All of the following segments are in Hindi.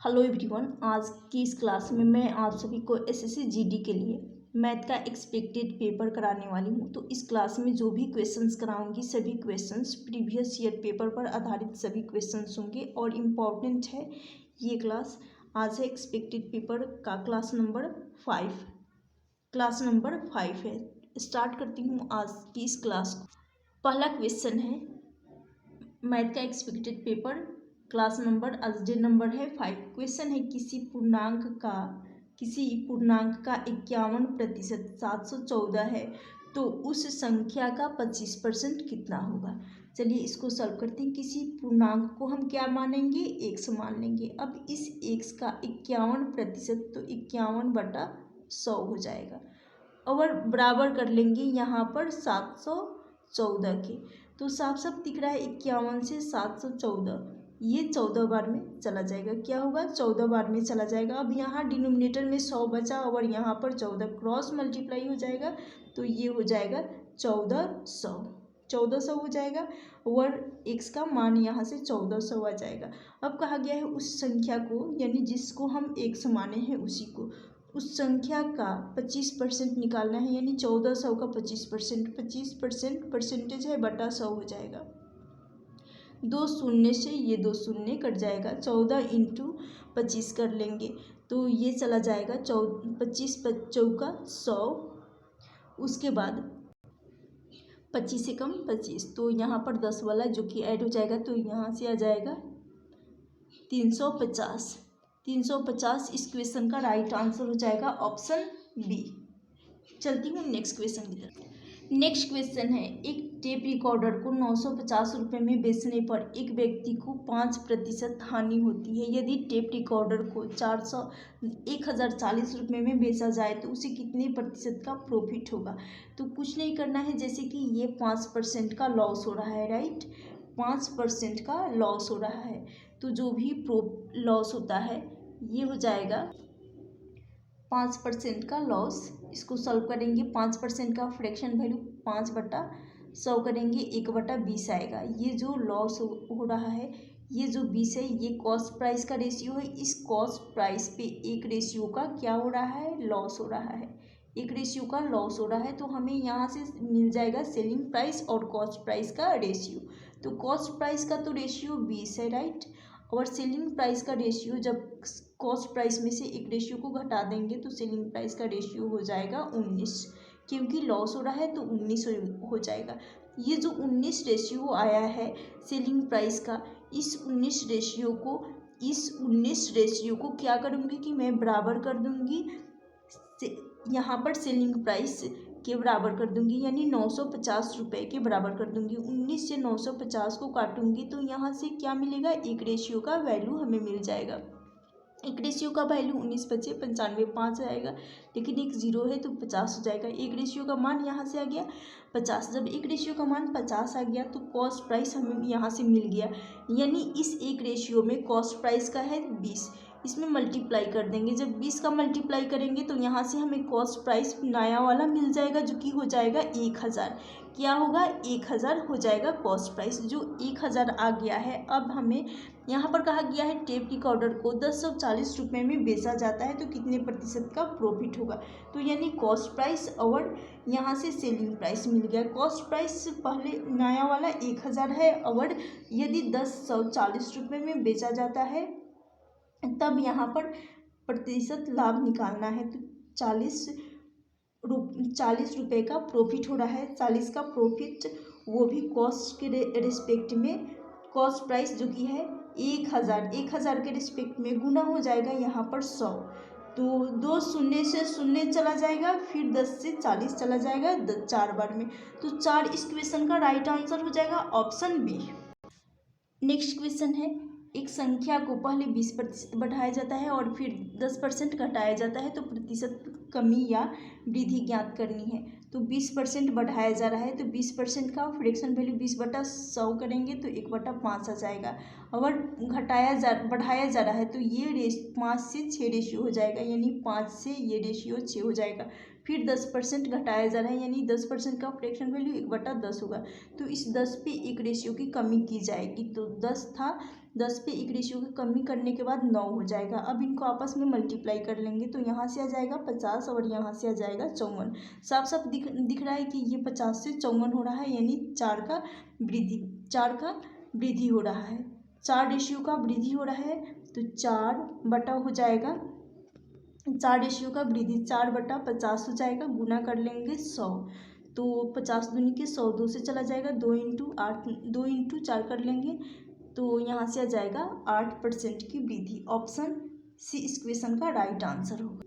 हेलो एवरीवन, आज की इस क्लास में मैं आप सभी को एसएससी जीडी के लिए मैथ का एक्सपेक्टेड पेपर कराने वाली हूँ। तो इस क्लास में जो भी क्वेश्चंस कराऊंगी सभी क्वेश्चंस प्रीवियस ईयर पेपर पर आधारित सभी क्वेश्चंस होंगे और इम्पॉर्टेंट है ये क्लास। आज है एक्सपेक्टेड पेपर का क्लास नंबर 5 है। स्टार्ट करती हूँ आज की इस क्लास को। पहला क्वेश्चन है मैथ का एक्सपेक्टेड पेपर क्लास नंबर आज डे नंबर है 5। क्वेश्चन है किसी पूर्णांक का 51% 714 है तो उस संख्या का 25% कितना होगा। चलिए इसको सॉल्व करते हैं। किसी पूर्णांक को हम क्या मानेंगे, एक्स मान लेंगे। अब इस एक्स का 51% तो 51/100 हो जाएगा और बराबर कर लेंगे यहाँ पर 714 के। तो साफ साफ दिख रहा है 51 से 714 ये 14 बार में चला जाएगा। क्या होगा, 14 बार में चला जाएगा। अब यहाँ डिनोमिनेटर में 100 बचा और यहाँ पर 14 क्रॉस मल्टीप्लाई हो जाएगा तो ये हो जाएगा 1400 हो जाएगा और x का मान यहाँ से 1400 आ जाएगा। अब कहा गया है उस संख्या को, यानी जिसको हम x माने हैं उसी को, उस संख्या का 25% निकालना है, यानी 1400 का 25% परसेंटेज है बटा 100 हो जाएगा। 2 शून्य से ये 2 शून्य कट जाएगा। 14 × 25 कर लेंगे तो ये चला जाएगा 25 चौका 100। उसके बाद 25 से कम 25 तो यहाँ पर 10 वाला जो कि ऐड हो जाएगा तो यहाँ से आ जाएगा 350। इस क्वेश्चन का राइट आंसर हो जाएगा ऑप्शन बी। चलती हूँ नेक्स्ट क्वेश्चन की तरफ। नेक्स्ट क्वेश्चन है एक टेप रिकॉर्डर को 950 रुपये में बेचने पर एक व्यक्ति को 5% हानि होती है। यदि टेप रिकॉर्डर को 1040 रुपये में बेचा जाए तो उसे कितने प्रतिशत का प्रॉफिट होगा। तो कुछ नहीं करना है, जैसे कि ये 5% का लॉस हो रहा है, राइट, 5% का लॉस हो रहा है तो जो भी लॉस होता है ये हो जाएगा 5% का लॉस। इसको सॉल्व करेंगे। 5% का फ्रैक्शन वैल्यू 5/100 करेंगे, 1/20 आएगा। ये जो लॉस हो रहा है, ये जो 20 है, ये कॉस्ट प्राइस का रेशियो है। इस कॉस्ट प्राइस पे एक रेशियो का क्या हो रहा है, लॉस हो रहा है। एक रेशियो का लॉस हो रहा है तो हमें यहाँ से मिल जाएगा सेलिंग प्राइस और कॉस्ट प्राइस का रेशियो। तो कॉस्ट प्राइस का तो रेशियो 20 है, राइट, और सेलिंग प्राइस का रेशियो, जब कॉस्ट प्राइस में से एक रेशियो को घटा देंगे तो सेलिंग प्राइस का रेशियो हो जाएगा 19, क्योंकि लॉस हो रहा है तो 19 हो जाएगा। ये जो 19 रेशियो आया है सेलिंग प्राइस का, इस 19 रेशियो को क्या करूँगी कि मैं बराबर कर दूँगी यहाँ पर सेलिंग प्राइस के बराबर कर दूंगी, यानी 950 रुपये के बराबर कर दूंगी। 19 से 950 को काटूंगी तो यहाँ से क्या मिलेगा, एक रेशियो का वैल्यू हमें मिल जाएगा। एक रेशियो का वैल्यू 19 बचे 95, 5 आएगा, लेकिन एक 0 है तो 50 हो जाएगा। एक रेशियो का मान यहाँ से आ गया 50। जब एक रेशियो का मान 50 आ गया तो कॉस्ट प्राइस हमें यहाँ से मिल गया, यानी इस एक रेशियो में कॉस्ट प्राइस का है 20, इसमें मल्टीप्लाई कर देंगे। जब 20 का मल्टीप्लाई करेंगे तो यहाँ से हमें कॉस्ट प्राइस नया वाला मिल जाएगा जो कि हो जाएगा 1000। क्या होगा, 1000 हो जाएगा कॉस्ट प्राइस, जो 1000 आ गया है। अब हमें यहाँ पर कहा गया है टेप रिकॉर्डर को 1040 रुपये में बेचा जाता है तो कितने प्रतिशत का प्रॉफिट होगा। तो यानी कॉस्ट प्राइस और यहाँ से सेलिंग प्राइस मिल गया। कॉस्ट प्राइस पहले नया वाला 1000 है और यदि 1040 रुपये में बेचा जाता है तब यहाँ पर प्रतिशत लाभ निकालना है तो 40 रुपये का प्रॉफिट हो रहा है। 40 का प्रॉफिट, वो भी कॉस्ट के रिस्पेक्ट में, कॉस्ट प्राइस जो कि है 1000 के रिस्पेक्ट में गुना हो जाएगा यहाँ पर 100। तो 2 शून्य से शून्य चला जाएगा, फिर 10 से 40 चला जाएगा 4 बार में, तो 4 इस क्वेश्चन का राइट आंसर हो जाएगा ऑप्शन बी। नेक्स्ट क्वेश्चन है एक संख्या को पहले 20% बढ़ाया जाता है और फिर 10% घटाया जाता है तो प्रतिशत कमी या वृद्धि ज्ञात करनी है। तो 20% बढ़ाया जा रहा है तो 20% का फ्रैक्शन वैल्यू 20/100 करेंगे तो 1/5 आ जाएगा, और बढ़ाया जा रहा है तो ये 5 से 6 रेशियो हो जाएगा, यानी 5 से ये रेशियो 6 हो जाएगा। फिर 10% घटाया जा रहा है, यानी 10% का फ्रैक्शन वैल्यू 1/10 होगा। तो इस 10 पे एक रेशियो की कमी की जाएगी, तो 10 था 10 पे 1 रेशियो की कमी करने के बाद 9 हो जाएगा। अब इनको आपस में मल्टीप्लाई कर लेंगे तो यहाँ से आ जाएगा 50 और यहाँ से आ जाएगा 54। साफ साफ दिख रहा है कि ये 50 से 54 हो रहा है, यानी 4 का वृद्धि हो रहा है, 4 रेशियो का वृद्धि हो रहा है। तो 4 बटा हो जाएगा 4 रेशियो का वृद्धि 4 बटा 50 हो जाएगा, गुना कर लेंगे 100। तो 50 दूनी के 100, 2 से चला जाएगा, 2 इंटू 8, 2 इंटू 4 कर लेंगे तो यहाँ से आ जाएगा 8% की वृद्धि। ऑप्शन सी इस क्वेश्चन का राइट आंसर होगा।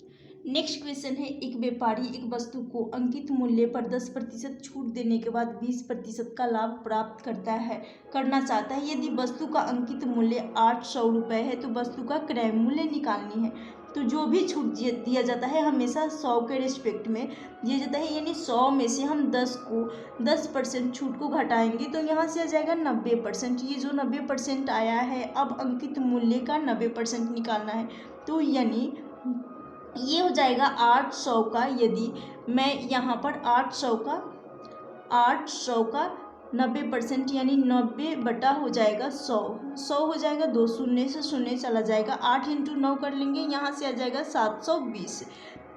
नेक्स्ट क्वेश्चन है, एक व्यापारी एक वस्तु को अंकित मूल्य पर 10% छूट देने के बाद 20% का लाभ प्राप्त करना चाहता है। यदि वस्तु का अंकित मूल्य 800 रुपये है तो वस्तु का क्रय मूल्य निकालनी है। तो जो भी छूट दिया जाता है हमेशा 100 के रिस्पेक्ट में दिया जाता है, यानी 100 में से हम 10% छूट को घटाएंगे तो यहाँ से आ जाएगा 90%। ये जो 90% आया है, अब अंकित मूल्य का 90% निकालना है। तो यानी ये हो जाएगा 800 का, यदि मैं यहाँ पर 800 का 90% यानी 90 बटा हो जाएगा 100 हो जाएगा, 2 शून्य से शून्य चला जाएगा, 8 इंटू 9 कर लेंगे, यहाँ से आ जाएगा 720।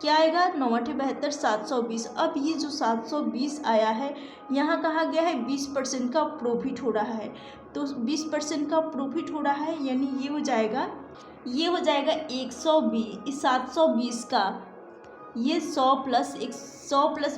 क्या आएगा, 9 8 72, 720। अब ये जो 720 आया है, यहाँ कहा गया है 20% का प्रॉफिट हो रहा है, तो 20% का प्रॉफिट हो रहा है, यानी ये हो जाएगा 120। 720 का ये 100 प्लस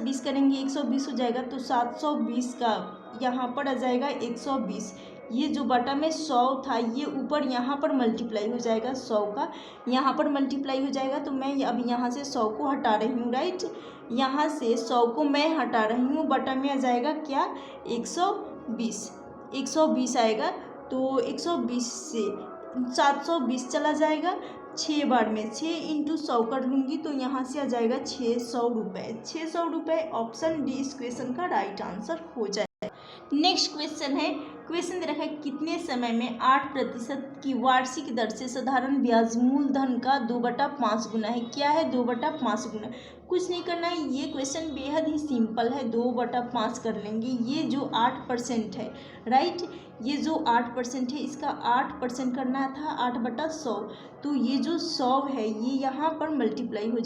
20 करेंगे 120 हो जाएगा, तो 720 का यहाँ पर आ जाएगा 120। ये जो बटा में 100 था ये ऊपर यहाँ पर मल्टीप्लाई हो जाएगा, 100 का यहाँ पर मल्टीप्लाई हो जाएगा। तो मैं अब यहाँ से 100 को हटा रही हूँ, राइट, यहाँ से 100 को मैं हटा रही हूँ, बटा में आ जाएगा क्या, 120 आएगा। तो 120 से 720 चला जाएगा 6 बार में, 6 इंटू 100 कर लूँगी तो यहाँ से आ जाएगा 600 रुपये। 600 रुपये ऑप्शन डी इस क्वेश्चन का राइट आंसर हो जाएगा। नेक्स्ट क्वेश्चन है, क्वेश्चन दे रखा है कितने समय में 8% की वार्षिक दर से साधारण ब्याज मूलधन का 2/5 गुना है। क्या है, 2/5 गुना। कुछ नहीं करना है, ये क्वेश्चन बेहद ही सिंपल है, 2/5 कर लेंगे। ये जो 8% है, राइट, ये जो 8% है इसका 8% करना था 8/100। तो ये जो 100 है ये यहाँ पर मल्टीप्लाई हो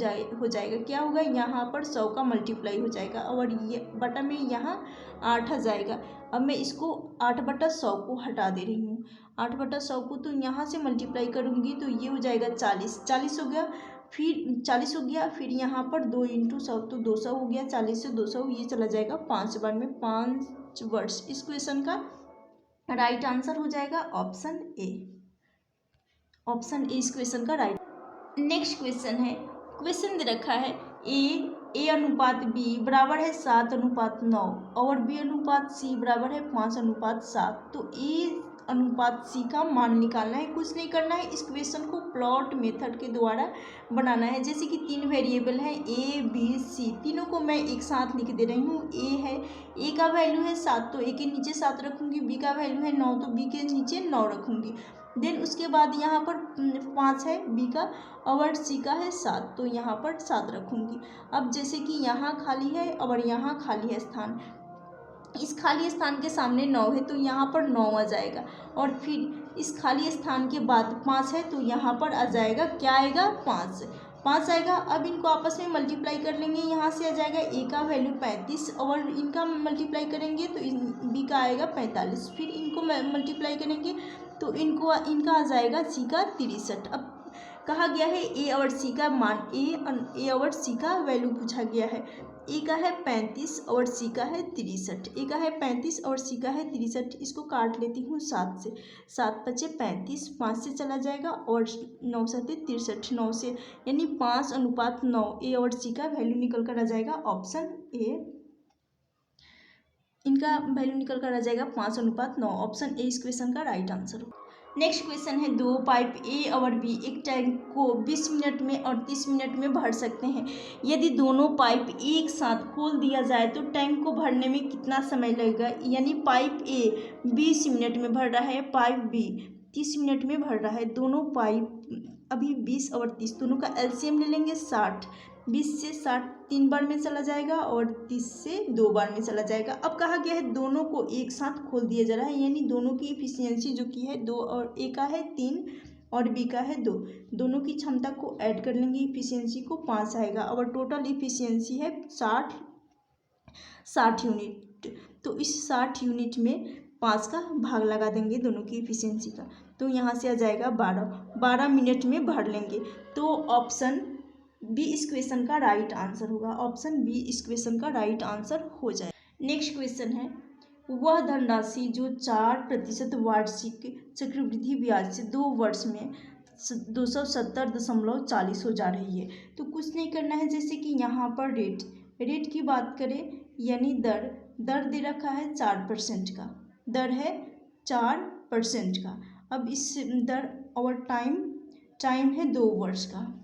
जाएगा, क्या होगा, यहाँ पर 100 का मल्टीप्लाई हो जाएगा और ये बटा में यहाँ 8 आ जाएगा। अब मैं इसको 8/100 को हटा दे रही हूँ, 8/100 को तो यहाँ से मल्टीप्लाई करूँगी तो ये हो जाएगा 40 हो गया, फिर 40 हो गया, फिर यहाँ पर 2 इंटू 100 तो 200 हो गया, 40 से 200 ये चला जाएगा 5 बार में, 5 वर्ष। इस क्वेश्चन का राइट आंसर हो जाएगा ऑप्शन ए इस क्वेश्चन का राइट। नेक्स्ट क्वेश्चन है, क्वेश्चन दे रखा है ए अनुपात बी बराबर है 7:9 और बी अनुपात सी बराबर है 5:7। तो ए अनुपात सी का मान निकालना है। कुछ नहीं करना है, इस क्वेश्चन को प्लॉट मेथड के द्वारा बनाना है। जैसे कि 3 वेरिएबल हैं ए बी सी, तीनों को मैं एक साथ लिख दे रही हूँ। ए का वैल्यू है 7 तो ए के नीचे 7 रखूँगी, बी का वैल्यू है 9 तो बी के नीचे 9 रखूँगी। देन उसके बाद यहाँ पर 5 है बी का और सी का है 7 तो यहाँ पर 7 रखूँगी। अब जैसे कि यहाँ खाली है और यहाँ खाली है स्थान, इस खाली स्थान के सामने 9 है तो यहाँ पर 9 आ जाएगा और फिर इस खाली स्थान के बाद 5 है तो यहाँ पर आ जाएगा, क्या आएगा, 5 आएगा। अब इनको आपस में मल्टीप्लाई कर लेंगे, यहाँ से आ जाएगा ए का वैल्यू 35 और इनका मल्टीप्लाई करेंगे तो बी का आएगा 45, फिर इनको मल्टीप्लाई करेंगे तो इनका आ जाएगा सी का 63। अब कहा गया है ए और सी का मान, ए और सी का वैल्यू पूछा गया है। ए का है 35 और सी का है 63, ए का है 35 और सी का है 63। इसको काट लेती हूँ 7 से, 7 × 5 = 35, 5 से चला जाएगा और 9 × 7 = 63, 9 से यानी 5:9 ए और सी का वैल्यू निकल कर आ जाएगा ऑप्शन ए, इनका वैल्यू निकल कर आ जाएगा 5:9। ऑप्शन ए इस क्वेश्चन का राइट आंसर हो। नेक्स्ट क्वेश्चन है, 2 पाइप ए और बी एक टैंक को 20 मिनट में और 30 मिनट में भर सकते हैं। यदि दोनों पाइप एक साथ खोल दिया जाए तो टैंक को भरने में कितना समय लगेगा। यानी पाइप ए 20 मिनट में भर रहा है, पाइप बी 30 मिनट में भर रहा है। दोनों पाइप अभी 20 और 30 दोनों का एलसीएम ले लेंगे 60, 20 से 60 3 बार में चला जाएगा और 30 से 2 बार में चला जाएगा। अब कहा गया है दोनों को एक साथ खोल दिया जा रहा है, यानी दोनों की इफिशियंसी जो की है 2 और ए का है 3 और बी का है 2, दोनों की क्षमता को ऐड कर लेंगे, इफिशियंसी को 5 आएगा और टोटल इफिशियंसी है 60 यूनिट। तो इस 60 यूनिट में 5 का भाग लगा देंगे दोनों की इफिशियंसी का, तो यहाँ से आ जाएगा 12 मिनट में भर लेंगे। तो ऑप्शन बी इस क्वेश्चन का राइट आंसर होगा, ऑप्शन बी इस क्वेश्चन का राइट आंसर हो जाए। नेक्स्ट क्वेश्चन है, वह धनराशि जो 4% वार्षिक चक्रवृद्धि ब्याज से 2 वर्ष में 270.40 हो जा रही है। तो कुछ नहीं करना है, जैसे कि यहाँ पर रेट की बात करें, यानी दर दे रखा है 4% का, दर है 4% का। अब इस दर और टाइम है 2 वर्ष का।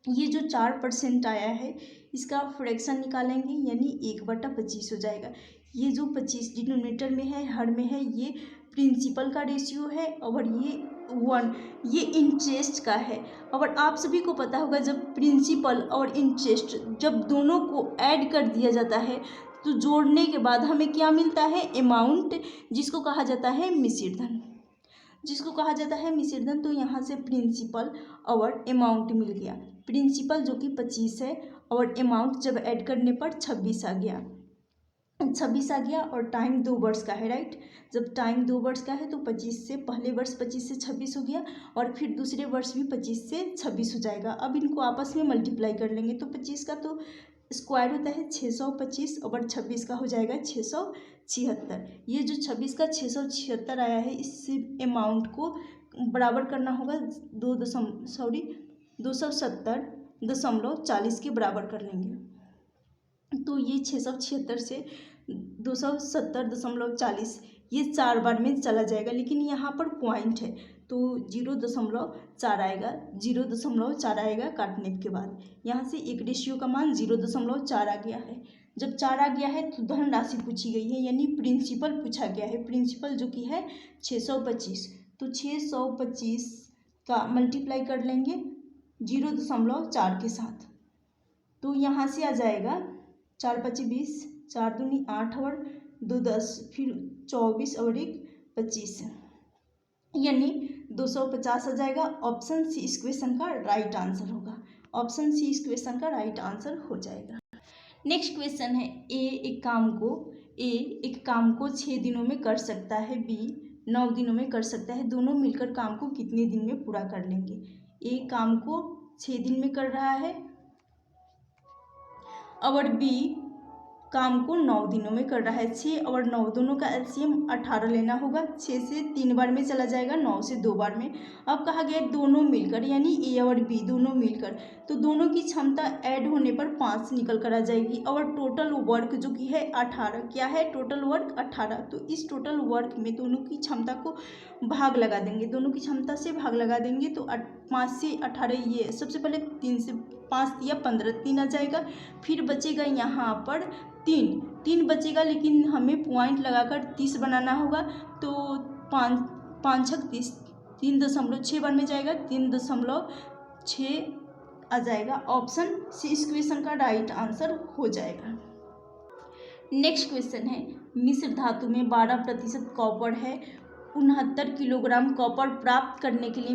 ये जो 4% आया है इसका फ्रैक्शन निकालेंगे, यानी 1/25 हो जाएगा। ये जो 25 डिनोमिनेटर में है, हर में है, ये प्रिंसिपल का रेशियो है और ये इंटरेस्ट का है। और आप सभी को पता होगा जब प्रिंसिपल और इंटरेस्ट जब दोनों को ऐड कर दिया जाता है तो जोड़ने के बाद हमें क्या मिलता है, अमाउंट, जिसको कहा जाता है मिश्र धन। तो यहाँ से प्रिंसिपल और अमाउंट मिल गया। प्रिंसिपल जो कि 25 है और अमाउंट जब ऐड करने पर 26 आ गया और टाइम 2 वर्ष का है, राइट। जब टाइम 2 वर्ष का है तो 25 से पहले वर्ष 25 से 26 हो गया और फिर दूसरे वर्ष भी 25 से 26 हो जाएगा। अब इनको आपस में मल्टीप्लाई कर लेंगे तो 25 का तो स्क्वायर होता है 625 और 26 का हो जाएगा 676। ये जो 26 का 676 आया है, इस अमाउंट को बराबर करना होगा 270.40 के बराबर कर लेंगे। तो ये 676 से 270.40 ये 4 बार में चला जाएगा, लेकिन यहाँ पर पॉइंट है तो 0.4 आएगा काटने के बाद। यहाँ से एक रेशियो का मान 0.4 आ गया है। जब 4 आ गया है तो धनराशि पूछी गई है, यानी प्रिंसिपल पूछा गया है। प्रिंसिपल जो कि है 625, तो 625 का मल्टीप्लाई कर लेंगे 0.4 के साथ, तो यहाँ से आ जाएगा 4 5 20, 4 दूनी 8 और 2 10, फिर 24 और 1 25, यानी 250 आ जाएगा। ऑप्शन सी इस क्वेश्चन का राइट आंसर होगा, ऑप्शन सी इस क्वेश्चन का राइट आंसर हो जाएगा। नेक्स्ट क्वेश्चन है, ए एक काम को 6 दिनों में कर सकता है, बी 9 दिनों में कर सकता है, दोनों मिलकर काम को कितने दिन में पूरा कर लेंगे। ए काम को 6 दिन में कर रहा है और बी काम को 9 दिनों में कर रहा है। 6 और 9 दोनों का एलसीएम 18 लेना होगा। 6 से 3 बार में चला जाएगा, 9 से 2 बार में। अब कहा गया दोनों मिलकर, यानी ए और बी दोनों मिलकर, तो दोनों की क्षमता ऐड होने पर 5 निकल कर आ जाएगी और टोटल वर्क जो कि है 18, क्या है टोटल वर्क 18। तो इस टोटल वर्क में दोनों की क्षमता को भाग लगा देंगे, दोनों की क्षमता से भाग लगा देंगे तो 5 से 18, ये सबसे पहले 3 से 5 दिया 15, 3 आ जाएगा। फिर बचेगा यहाँ पर 3 बचेगा, लेकिन हमें पॉइंट लगाकर 30 बनाना होगा, तो 5 6 30, 3.6 बार में जाएगा, 3.6 आ जाएगा। ऑप्शन सी इस क्वेश्चन का राइट आंसर हो जाएगा। नेक्स्ट क्वेश्चन है, मिश्र धातु में 12% कॉपर है, 69 किलोग्राम कॉपर प्राप्त करने के लिए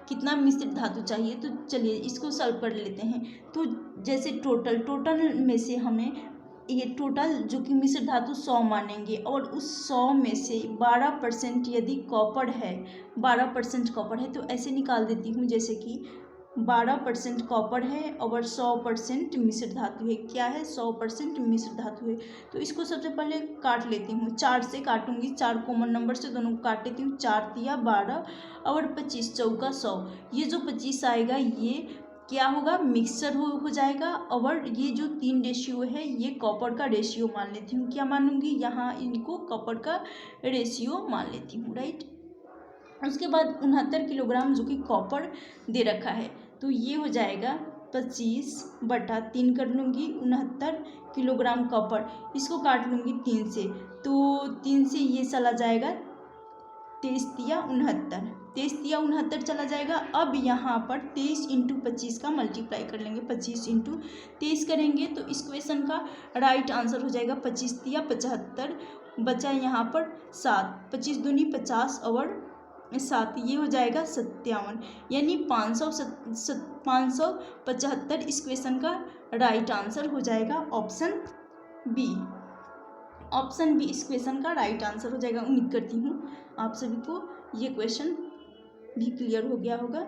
कितना मिश्र धातु चाहिए। तो चलिए इसको सॉल्व कर लेते हैं। तो जैसे टोटल में से हमें ये टोटल जो कि मिश्र धातु 100 मानेंगे और उस 100 में से 12% यदि कॉपर है, 12% कॉपर है, तो ऐसे निकाल देती हूँ जैसे कि 12% कॉपर है और 100% मिश्र धातु है। क्या है, 100% मिश्र धातु है। तो इसको सबसे पहले काट लेती हूँ, 4 से काटूंगी, 4 कॉमन नंबर से दोनों को काट लेती हूँ। 4 तिया 12 और 25 चौका 100। ये जो 25 आएगा ये क्या होगा, मिक्सचर हो जाएगा। और ये जो 3 रेशियो है ये कॉपर का रेशियो मान लेती हूँ। क्या मानूंगी, यहाँ इनको कॉपर का रेशियो मान लेती हूँ, राइट। उसके बाद 69 किलोग्राम जो कि कॉपर दे रखा है, तो ये हो जाएगा 25/3 कर लूँगी। 69 किलोग्राम कॉपर, इसको काट लूँगी 3 से, तो 3 से ये चला जाएगा 23 तिया 69, 23 दिया 69 चला जाएगा। अब यहाँ पर 23 इंटू 25 का मल्टीप्लाई कर लेंगे, 25 इंटू 23 करेंगे तो इस क्वेश्चन का राइट आंसर हो जाएगा 25 दिया 75, बचा यहाँ पर 7, 25 दूनी 50 और 7 ये हो जाएगा 57, यानी 575 इस क्वेश्चन का राइट आंसर हो जाएगा। ऑप्शन बी इस क्वेश्चन का राइट आंसर हो जाएगा। उम्मीद करती हूँ आप सभी को ये क्वेश्चन भी क्लियर हो गया होगा।